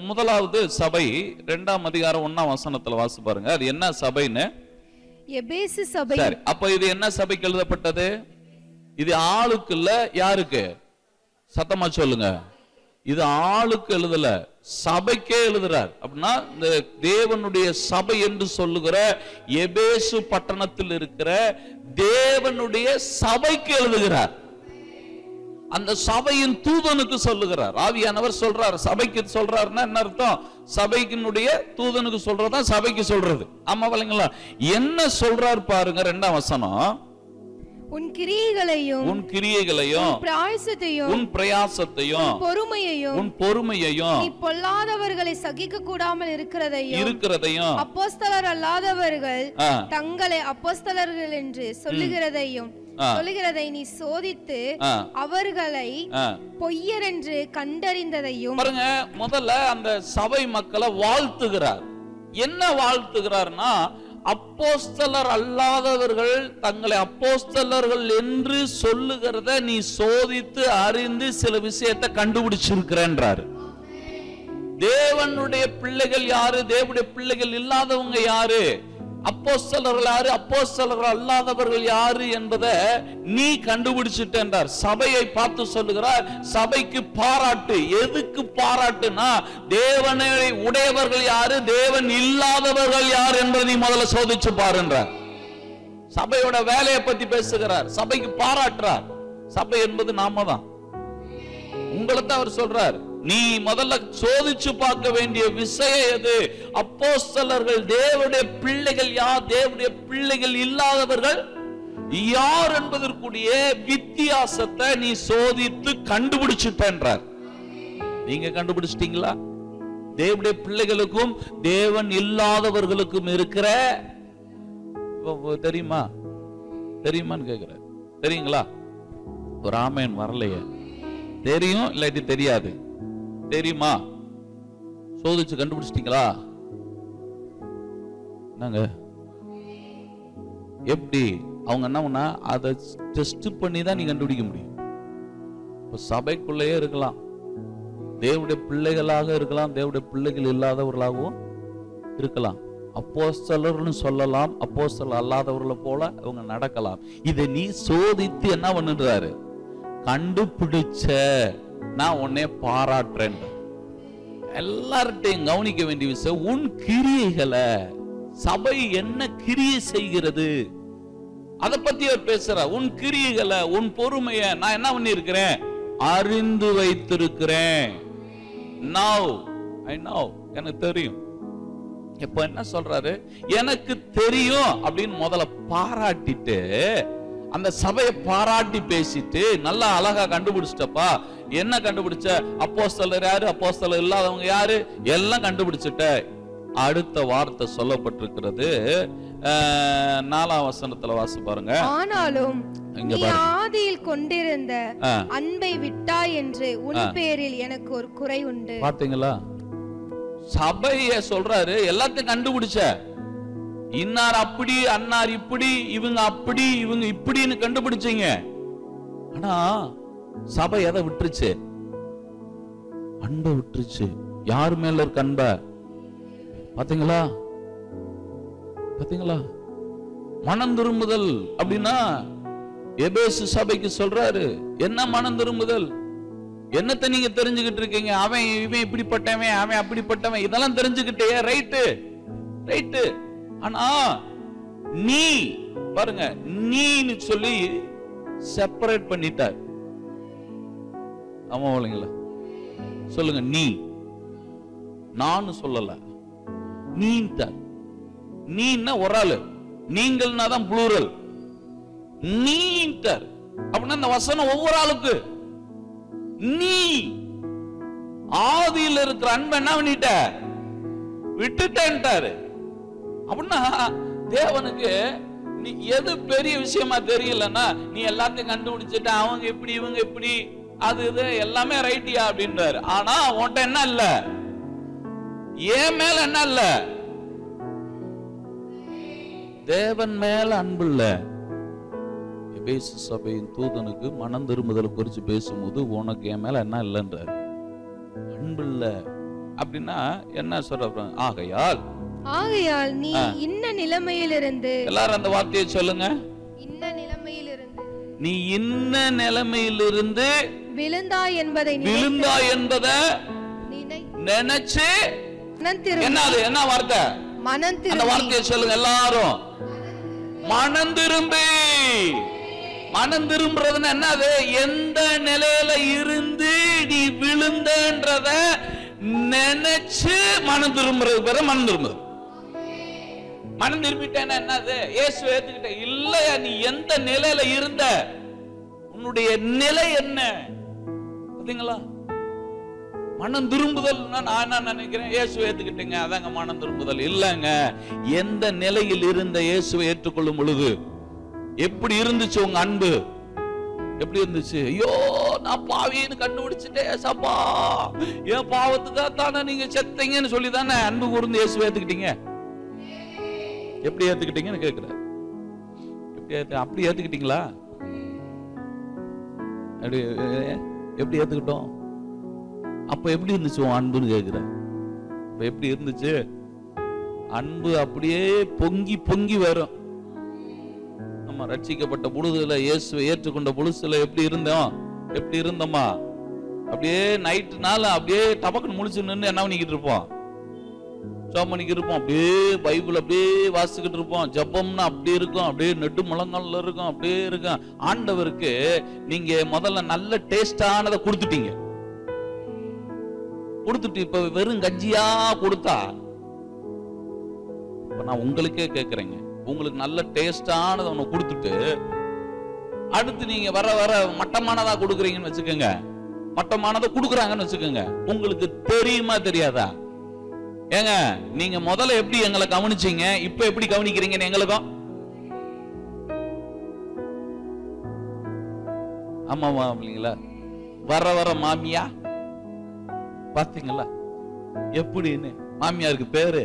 முதலாவது சபை 2ஆம் அதிகாரம் 1ஆம் வசனத்துல வாசி பாருங்க. அது என்ன சபைன்னு? எபேசு சபை. சரி, அப்ப இது என்ன சபைக்கு எழுதப்பட்டது? இது ஆளுக்கு இல்ல, யாருக்கு? சத்தமா சொல்லுங்க. இது ஆளுக்கு எழுதல, சபைக்கே எழுதுறார். அப்படின்னா இந்த தேவனுடைய சபை என்று சொல்லுகிற எபேசு பட்டணத்தில் இருக்கிற தேவனுடைய சபைக்கு எழுதுகிறார். அந்த சபையின் தூதனுக்கு சொல்லுகிறார். ஆவியானவர் சொல்றார். சபைக்கு சொல்றாருன்னா என்ன அர்த்தம்? சபைக்கினுடைய தூதனுக்கு சொல்றதா சபைக்கு சொல்றது. ஆமா இல்லைங்களா? என்ன சொல்றார் பாருங்க 2ஆம் வசனம். உன் கிரியைகளையும் உன் பிரயாசத்தையும் உன் பொறுமையையும் நீ பொல்லாதவர்களை சகிக்க கூடாமல் இருக்கிறதையும் அப்போஸ்தலர் அல்லாதவர்கள் தங்களை அப்போஸ்தலர்கள் என்று சொல்லுகிறதை நீ சோதித்து அவர்களை பொய்யர் என்று கண்டறிந்ததையும் பாருங்க. முதல்ல அந்த சபை மக்களை வாழ்த்துகிறார். என்ன வாழ்த்துகிறார்னா, அப்போஸ்தலர் அல்லாதவர்கள் தங்களை அப்போஸ்தலர்கள் என்று சொல்லுகிறத நீ சோதித்து அறிந்து சில விஷயத்தை கண்டுபிடிச்சிருக்கிறேன்றாரு. தேவனுடைய பிள்ளைகள் யாரு, தேவனுடைய பிள்ளைகள் இல்லாதவங்க யாரு, அப்போஸ்தலர்கள் யாரு, அப்போஸ்தலர்கள் அல்லாதவர்கள் யாரு என்பதை நீ கண்டுபிடிச்சிட்டார். சபையை பார்த்து சொல்லுகிறார். சபைக்கு பாராட்டு. எதுக்கு பாராட்டுனா, தேவனை உடையவர்கள் யாரு, தேவன் இல்லாதவர்கள் யார் என்பதை நீ முதல்ல சோதிச்சு பாருன்றார். சபையோட வேலையை பத்தி பேசுகிறார். சபைக்கு பாராட்டுறார். சபை என்பது நாம தான். உங்களை தான் அவர் சொல்றார். நீ முதல்ல சோதிச்சு பார்க்க வேண்டிய விஷயம் எது? அப்போஸ்தலர்கள் தேவனுடைய பிள்ளைகள் யார், தேவனுடைய பிள்ளைகள் இல்லாதவர்கள் யார் என்பதற்குரிய வித்தியாசத்தை நீ சோதித்து கண்டுபிடிச்சுட்டார். நீங்க கண்டுபிடிச்சிட்டீங்களா? தேவனுடைய பிள்ளைகளுக்கும் தேவன் இல்லாதவர்களுக்கும் இருக்கிற தெரியுமா? தெரியுமான்னு கேக்குற. தெரியுங்களா? ஒரு ஆமேன் வரலையே. தெரியும் இல்லாட்டி தெரியாது. தெரியுமா? சோதிச்சு கண்டுபிடிச்சிட்டீங்களா? என்னங்க எப்படி? அவங்க என்ன அதை டெஸ்ட் பண்ணி தான் நீ கண்டுபிடிக்க முடியும். இப்ப சபைக்குள்ளேயே இருக்கலாம், தேவனுடைய பிள்ளைகளாக இருக்கலாம், தேவனுடைய பிள்ளைகள் இல்லாதவர்களாகவும் இருக்கலாம். அப்போஸ்தலர்னு சொல்லலாம், அப்போஸ்தலர் அல்லாதவர்களை போல அவங்க நடக்கலாம். இதை நீ சோதித்து என்ன பண்ணுறாரு? கண்டுபிடிச்ச நான் உன்னை பாராட்டுறேன். எல்லார்ட்டையும் கவனிக்க வேண்டிய விஷயம், உன் கிரியைகளை, சபை என்ன கிரியை செய்கிறது அதை பத்தி அவர் பேசுற. உன் கிரியைகளை, உன் பொறுமையை நான் என்ன பண்ணி இருக்கிறேன்? அறிந்து வைத்திருக்கிறேன். எனக்கு தெரியும். இப்ப என்ன சொல்றாரு? எனக்கு தெரியும் அப்படின்னு முதல்ல பாராட்டிட்டு, அந்த சபையை பாராட்டி பேசிட்டு நல்லா அழகா கண்டுபிடிச்சிட்டப்பா. என்ன கண்டுபிடிச்ச? அப்போஸ்தலர் யாரு, அப்போஸ்தலர் இல்லாதவங்க யாரு, எல்லாம் கண்டுபிடிச்சிட்ட. அடுத்த வார்த்தை சொல்லப்பட்டிருக்கிறது 4ஆம் வசனத்துல வாசி பாருங்க. ஆனாலும் நீ ஆதியில் கொண்டிருந்த அன்பை விட்டாய் என்று உன் பேரில் எனக்கு ஒரு குறை உண்டு. பாத்தீங்களா? சபைய சொல்றாரு. எல்லாத்தையும் கண்டுபிடிச்ச. இன்னார் அப்படி, அன்னார் இப்படி, இவங்க அப்படி, இவங்க இப்படின்னு கண்டுபிடிச்சீங்க. ஆனா சபை எதை விட்டுருச்சு? அன்பை விட்டுருச்சு. யார் மேல இருக்க அன்ப? பாத்தீங்களா? பாத்தீங்களா? மனம் திரும்புதல் அப்படின்னா எபேசு சபைக்கு சொல்றாரு. என்ன மனம் திரும்புதல்? என்னத்தை நீங்க தெரிஞ்சுக்கிட்டு இருக்கீங்க? அவன் இவன் இப்படிப்பட்டவன், அவன் அப்படிப்பட்டவன், இதெல்லாம் தெரிஞ்சுக்கிட்டே ரைட்டு ரைட்டு. ஆனா நீ பாருங்க, நீன்னு சொல்லி செப்பரேட் பண்ணிட்டார். ஆமா இல்லைங்களா? சொல்லுங்க. நீ, நான் சொல்லல, நீன்ட்டார். நீன்னா ஒரு ஆளு, நீங்கள்னா தான் ப்ளூரல். நீன்ட்டார். அப்படின்னா இந்த வசனம் ஒவ்வொரு ஆளுக்கு. நீ ஆதியில் இருக்கிற அன்பை என்ன பண்ணிட்ட? விட்டுட்டேன்ட்டாரு. அப்படின்னா தேவனுக்கு நீ எது பெரிய விஷயமா தெரியலன்னா, நீ எல்லாத்தையும் கண்டுபிடிச்சிட்ட, அவங்க எப்படி இவங்க எப்படி அது இது எல்லாமே ரைட்டியா அப்படின்றாரு. ஆனா உன்கிட்ட என்ன இல்ல? ஏன் மேல என்ன இல்ல? தேவன் மேல அன்பு இல்ல. எபேசு சபையின் தூதனுக்கு மனம் திரும்புதல் குறித்து பேசும்போது உனக்கு என் மேல என்ன இல்லைன்றார்? அன்பு இல்ல. அப்படின்னா என்ன சொல்ற? ஆகையால் நீ இன்ன நிலைமையிலிருந்து, எல்லாரும் அந்த வார்த்தையை சொல்லுங்க, இன்ன நிலைமையிலிருந்து, நீ இன்ன நிலைமையிலிருந்து விழுந்தாய் என்பதை நினைச்சு, என்னது என்ன வார்த்தை? மனம் திரும்பி. அந்த வார்த்தையை சொல்லுங்க எல்லாரும், மனம் திரும்பி. மனம் திரும்புறதுன்னா என்னது? எந்த நிலையில இருந்து நீ விழுந்தன்றத நினைச்சு மனம் திரும்புறது பேர மனம் திரும்புது. மனம் திரும்பிட்டேன்னா என்னது? இயேசுவை ஏத்துக்கிட்ட இல்லையா? நீ எந்த நிலையில இருந்த, உன்னுடைய நிலை என்ன? பாத்தீங்களா? மனம் திரும்புதல் நான் என்ன நினைக்கிறேன், இயேசுவை ஏத்துக்கிட்டீங்க அதாங்க மனம் திரும்புதல் இல்லங்க. எந்த நிலையில் இருந்த இயேசுவை ஏற்றுக்கொள்ளும் பொழுது எப்படி இருந்துச்சு உங்க அன்பு? எப்படி இருந்துச்சு? ஐயோ நான் பாவின்னு கண்டுபிடிச்சிட்டேன் ஏசப்பா, என் பாவத்துக்காக தானே நீங்க செத்தீங்கன்னு சொல்லி தானே அன்பு கூர்ந்து இயேசுவை ஏத்துக்கிட்டீங்க. எப்படி ஏத்துக்கிட்டீங்கன்னு கேட்கிறேன். அப்படி ஏத்துக்கிட்டீங்களா? எப்படி ஏத்துக்கிட்டோம்? அப்ப எப்படி இருந்துச்சு உன் அன்புன்னு கேட்கிறேன். அப்ப எப்படி இருந்துச்சு அன்பு? அப்படியே பொங்கி பொங்கி வரும். நம்ம ரட்சிக்கப்பட்ட பொழுதுல, இயேசுவை ஏற்றுக்கொண்ட பொழுதுல எப்படி இருந்தோம்? எப்படி இருந்தோமா? அப்படியே நைட்டு நாள் அப்படியே டபக்குன்னு முழிச்சு நின்று என்ன பண்ணிக்கிட்டு இருப்போம்? ஜெபம் பண்ணிக்கிட்டு இருப்போம். அப்படியே பைபிள் அப்படியே வாசிக்கிட்டு இருப்போம். ஜெபம்னா அப்படி இருக்கும், அப்படியே நெட்டு முழங்கால்ல இருக்கும், அப்படியே இருக்கும். ஆண்டவருக்கு நீங்க முதல்ல நல்ல டேஸ்டானதை கொடுத்துட்டீங்க. கொடுத்துட்டு இப்ப வெறும் கஞ்சியா கொடுத்தா, நான் உங்களுக்கே கேட்கிறேங்க, உங்களுக்கு நல்ல டேஸ்டானதை ஒண்ணு கொடுத்துட்டு அடுத்து நீங்க வர வர மட்டமானதா கொடுக்குறீங்கன்னு வச்சுக்கோங்க, மட்டமானதை கொடுக்குறாங்கன்னு வச்சுக்கோங்க, உங்களுக்கு தெரியுமா தெரியாதா? ஏங்க நீங்க முதல்ல எப்படி எங்களை கவனிச்சீங்க, இப்ப எப்படி கவனிக்கிறீங்கன்னு எங்களுக்கும் ஆமாவா இல்லைங்களா? வர வர மாமியா பாத்தீங்களா எப்படின்னு? மாமியாருக்கு பேரு